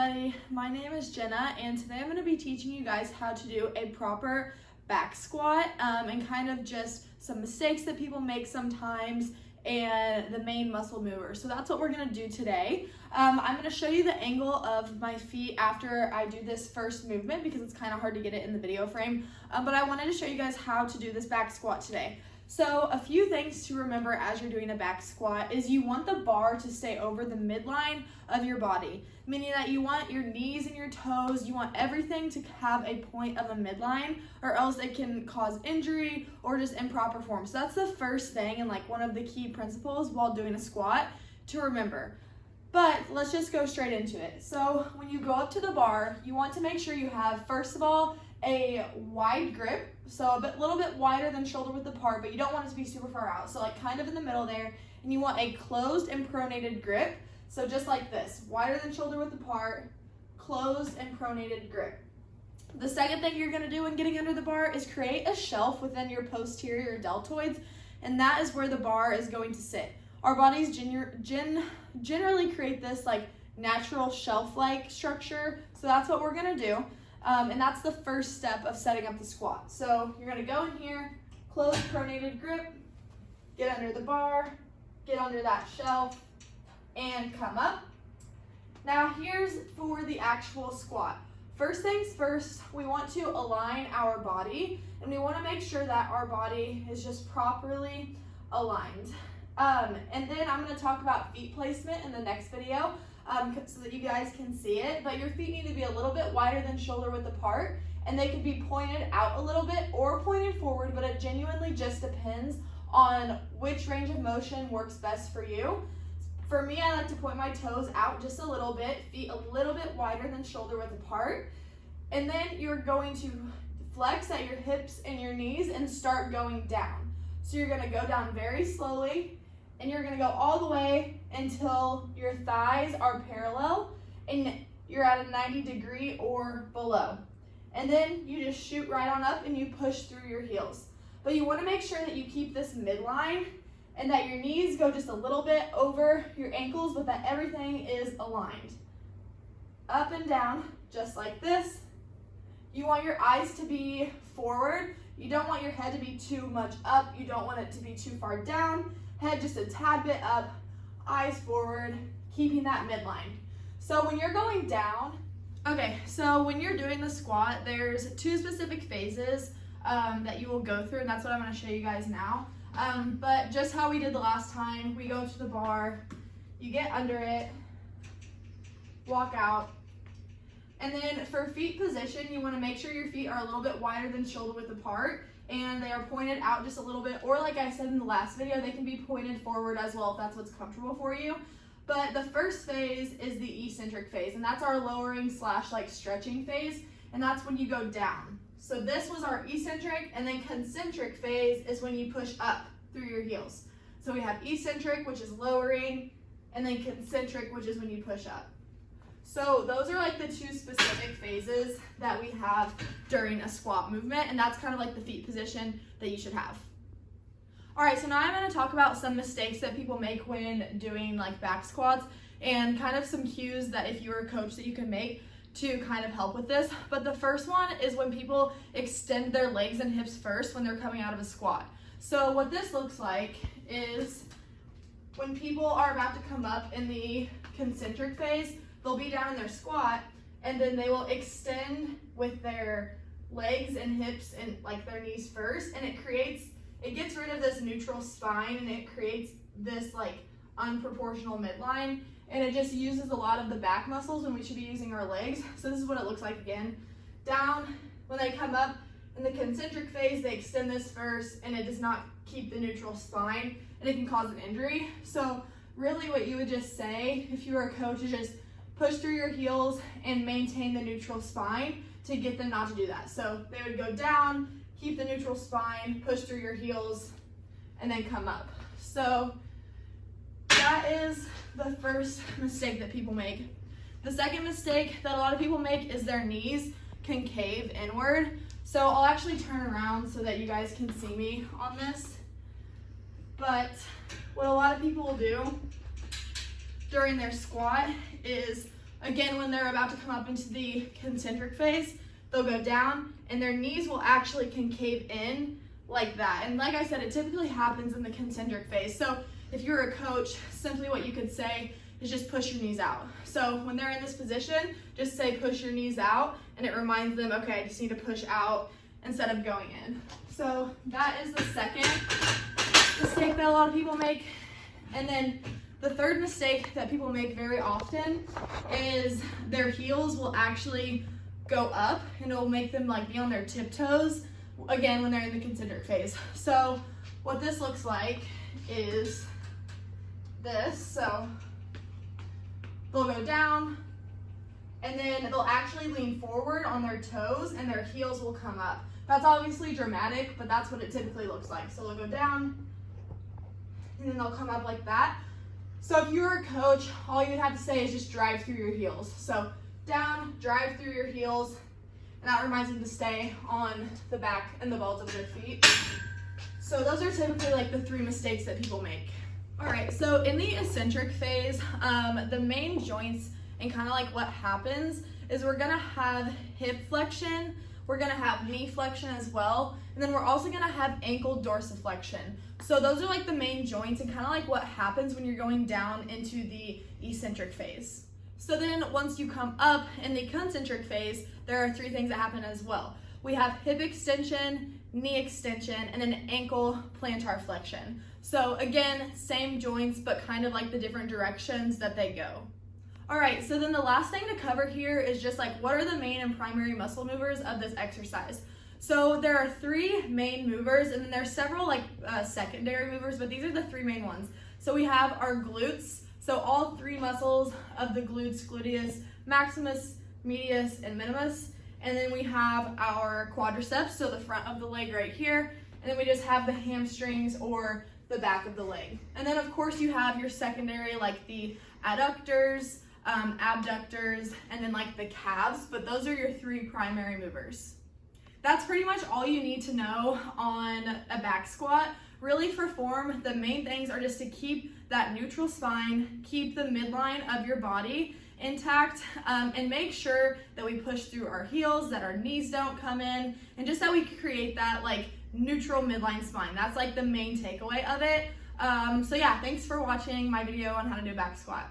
everybody, my name is Jenna and today I'm going to be teaching you guys how to do a proper back squat and kind of just some mistakes that people make sometimes and the main muscle movers. So that's what we're going to do today. I'm going to show you the angle of my feet after I do this first movement because it's kind of hard to get it in the video frame, but I wanted to show you guys how to do this back squat today. So a few things to remember as you're doing a back squat is you want the bar to stay over the midline of your body, meaning that you want your knees and your toes, you want everything to have a point of a midline or else it can cause injury or just improper form. So that's the first thing and like one of the key principles while doing a squat to remember. But let's just go straight into it. So when you go up to the bar, you want to make sure you have, first of all, a wide grip, so a little bit wider than shoulder width apart, but you don't want it to be super far out, so like kind of in the middle there. And you want a closed and pronated grip, so just like this, wider than shoulder width apart, closed and pronated grip. The second thing you're going to do when getting under the bar is create a shelf within your posterior deltoids, and that is where the bar is going to sit. Our bodies generally create this like natural shelf-like structure, so that's what we're going to do. And that's the first step of setting up the squat. So you're going to go in here, close pronated grip, get under the bar, get under that shelf, and come up. Now here's for the actual squat. First things first, we want to align our body, and we want to make sure that our body is just properly aligned. And then I'm going to talk about feet placement in the next video. So that you guys can see it, but your feet need to be a little bit wider than shoulder width apart, and they can be pointed out a little bit or pointed forward, but it genuinely just depends on which range of motion works best for you. For me, I like to point my toes out just a little bit, feet a little bit wider than shoulder width apart, and then you're going to flex at your hips and your knees and start going down. So you're going to go down very slowly, and you're going to go all the way until your thighs are parallel and you're at a 90-degree or below. And then you just shoot right on up and you push through your heels. But you want to make sure that you keep this midline and that your knees go just a little bit over your ankles, but that everything is aligned. Up and down, just like this. You want your eyes to be forward. You don't want your head to be too much up. You don't want it to be too far down. Head just a tad bit up, eyes forward, keeping that midline. So when you're going down, so when you're doing the squat, there's two specific phases that you will go through, and that's what I'm going to show you guys now. But just how we did the last time, we go to the bar, you get under it, walk out, and then for feet position, you want to make sure your feet are a little bit wider than shoulder width apart, and they are pointed out just a little bit, or like I said in the last video, they can be pointed forward as well if that's what's comfortable for you. But the first phase is the eccentric phase, and that's our lowering / like stretching phase, and that's when you go down. So this was our eccentric, and then concentric phase is when you push up through your heels. So we have eccentric, which is lowering, and then concentric, which is when you push up. So those are like the two specific phases that we have during a squat movement, and that's kind of like the feet position that you should have. All right, so now I'm going to talk about some mistakes that people make when doing like back squats and kind of some cues that if you're a coach that you can make to kind of help with this. But the first one is when people extend their legs and hips first when they're coming out of a squat. So what this looks like is when people are about to come up in the concentric phase, they'll be down in their squat, and then they will extend with their legs and hips and like their knees first, and it gets rid of this neutral spine, and it creates this like unproportional midline, and it just uses a lot of the back muscles when we should be using our legs. So this is what it looks like again. Down, when they come up in the concentric phase, they extend this first, and it does not keep the neutral spine, and it can cause an injury. So really what you would just say if you were a coach is just push through your heels and maintain the neutral spine to get them not to do that. So they would go down, keep the neutral spine, push through your heels, and then come up. So that is the first mistake that people make. The second mistake that a lot of people make is their knees concave inward. So I'll actually turn around so that you guys can see me on this. But what a lot of people will do during their squat is Again, when they're about to come up into the concentric phase, they'll go down and their knees will actually concave in like that. And like I said, it typically happens in the concentric phase. So if you're a coach, simply what you could say is just push your knees out. So when they're in this position, just say push your knees out, and it reminds them, okay, I just need to push out instead of going in. So that is the second mistake that a lot of people make. And then the third mistake that people make very often is their heels will actually go up, and it will make them like be on their tiptoes, again, when they're in the concentric phase. So what this looks like is this. So they'll go down, and then they'll actually lean forward on their toes, and their heels will come up. That's obviously dramatic, but that's what it typically looks like. So they'll go down, and then they'll come up like that. So if you're a coach, all you'd have to say is just drive through your heels. So down, drive through your heels, and that reminds them to stay on the back and the balls of their feet. So those are typically like the 3 mistakes that people make. All right, so in the eccentric phase, the main joints and kind of like what happens is we're gonna have hip flexion, we're gonna have knee flexion as well, and then we're also gonna have ankle dorsiflexion. So those are like the main joints and kind of like what happens when you're going down into the eccentric phase. So then once you come up in the concentric phase, there are 3 things that happen as well. We have hip extension, knee extension, and then ankle plantar flexion. So again, same joints, but kind of like the different directions that they go. All right, so then the last thing to cover here is just like what are the main and primary muscle movers of this exercise. So there are 3 main movers, and then there's several like secondary movers, but these are the 3 main ones. So we have our glutes, so all 3 muscles of the glutes, gluteus maximus, medius, and minimus. And then we have our quadriceps, so the front of the leg right here. And then we just have the hamstrings or the back of the leg. And then of course you have your secondary, like the adductors, abductors, and then like the calves, but those are your 3 primary movers. That's pretty much all you need to know on a back squat. Really for form, the main things are just to keep that neutral spine, keep the midline of your body intact, and make sure that we push through our heels, that our knees don't come in, and just that we create that like neutral midline spine. That's like the main takeaway of it. So yeah, thanks for watching my video on how to do a back squat.